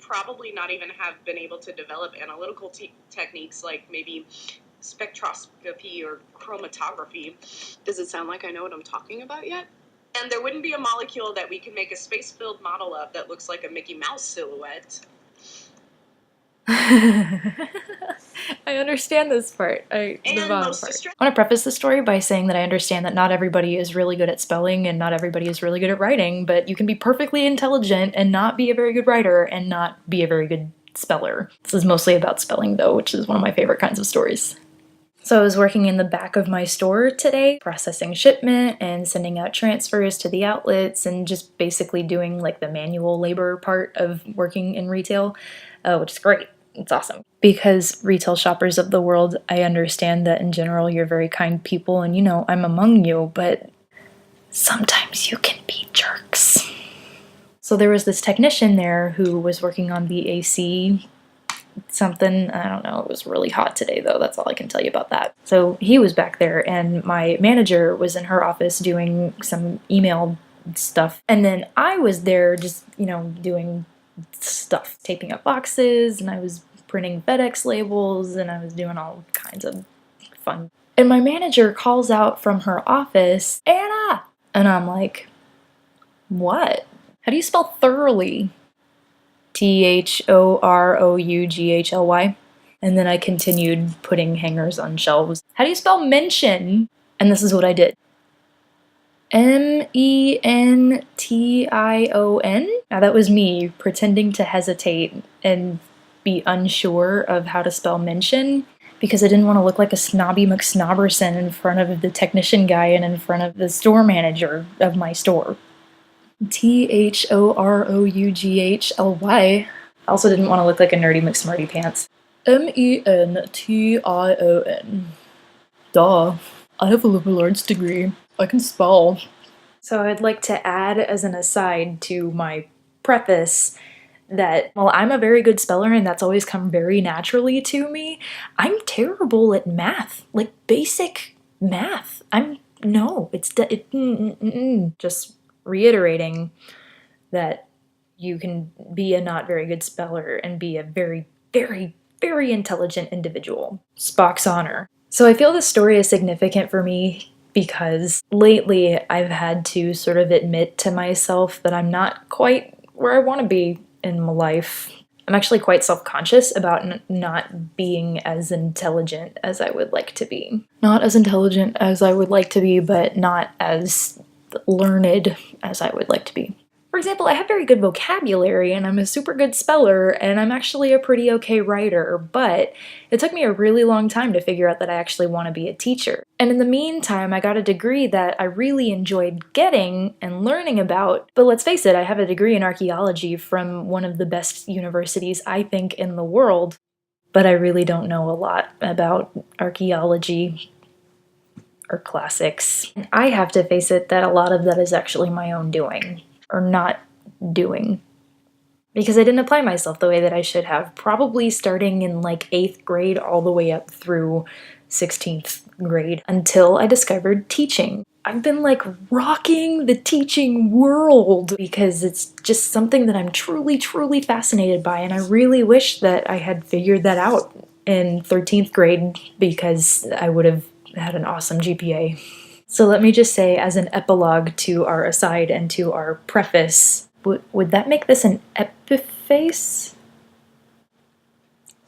probably not even have been able to develop analytical techniques like maybe spectroscopy or chromatography. Does it sound like I know what I'm talking about yet? And there wouldn't be a molecule that we could make a space-filled model of that looks like a Mickey Mouse silhouette. I understand this part. I want to preface the story by saying that I understand that not everybody is really good at spelling and not everybody is really good at writing, but you can be perfectly intelligent and not be a very good writer and not be a very good speller. This is mostly about spelling though, which is one of my favorite kinds of stories. So I was working in the back of my store today, processing shipment and sending out transfers to the outlets and just basically doing like the manual labor part of working in retail, which is great. It's awesome. Because retail shoppers of the world, I understand that in general you're very kind people and I'm among you, but sometimes you can be jerks. So there was this technician there who was working on the AC something, I don't know, it was really hot today though, that's all I can tell you about that. So he was back there and my manager was in her office doing some email stuff, and then I was there just, doing stuff, taping up boxes, and I was printing FedEx labels, and I was doing all kinds of fun. And my manager calls out from her office, "Anna!" And I'm like, "What? How do you spell thoroughly?" THOROUGHLY. And then I continued putting hangers on shelves. "How do you spell mention?" And this is what I did. MENTION? Now that was me pretending to hesitate and be unsure of how to spell mention because I didn't want to look like a snobby McSnobberson in front of the technician guy and in front of the store manager of my store. THOROUGHLY. I also didn't want to look like a nerdy McSmartypants. MENTION. Duh. I have a liberal arts degree. I can spell. So I'd like to add as an aside to my preface that while I'm a very good speller and that's always come very naturally to me, I'm terrible at math, like basic math. Just reiterating that you can be a not very good speller and be a very, very, very intelligent individual. Spock's honor. So I feel this story is significant for me because lately I've had to sort of admit to myself that I'm not quite where I want to be in my life. I'm actually quite self-conscious about not being as intelligent as I would like to be. Not as intelligent as I would like to be, but not as learned as I would like to be. For example, I have very good vocabulary and I'm a super good speller and I'm actually a pretty okay writer, but it took me a really long time to figure out that I actually want to be a teacher. And in the meantime, I got a degree that I really enjoyed getting and learning about, but let's face it, I have a degree in archaeology from one of the best universities, I think, in the world, but I really don't know a lot about archaeology or classics. And I have to face it that a lot of that is actually my own doing. Or not doing. Because I didn't apply myself the way that I should have, probably starting in like 8th grade all the way up through 16th grade until I discovered teaching. I've been like rocking the teaching world because it's just something that I'm truly, truly fascinated by, and I really wish that I had figured that out in 13th grade because I would have had an awesome GPA. So let me just say, as an epilogue to our aside and to our preface, would that make this an epiphase?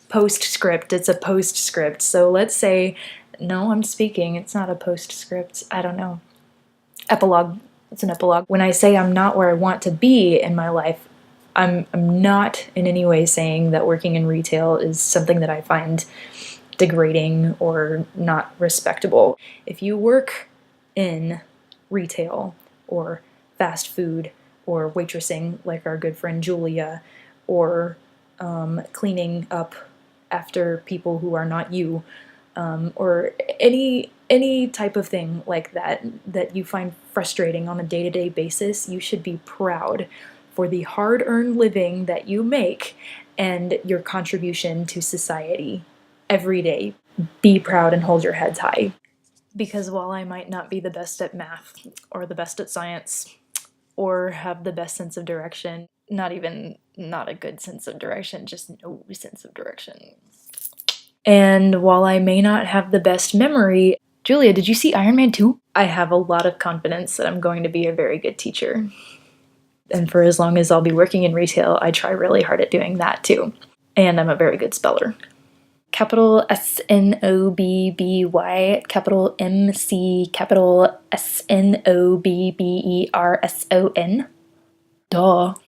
Postscript, it's a postscript. So let's say, no, I'm speaking, it's not a postscript, I don't know. Epilogue, it's an epilogue. When I say I'm not where I want to be in my life, I'm not in any way saying that working in retail is something that I find degrading or not respectable. If you work in retail or fast food or waitressing like our good friend Julia, or cleaning up after people who are not you, or any type of thing like that that you find frustrating on a day-to-day basis, you should be proud for the hard-earned living that you make and your contribution to society every day. Be proud and hold your heads high. Because while I might not be the best at math or the best at science or have the best sense of direction, not even not a good sense of direction, just no sense of direction. And while I may not have the best memory, Julia, did you see Iron Man 2? I have a lot of confidence that I'm going to be a very good teacher. And for as long as I'll be working in retail, I try really hard at doing that too. And I'm a very good speller. Capital SNOBBY, capital MC, capital SNOBBERSON. Duh.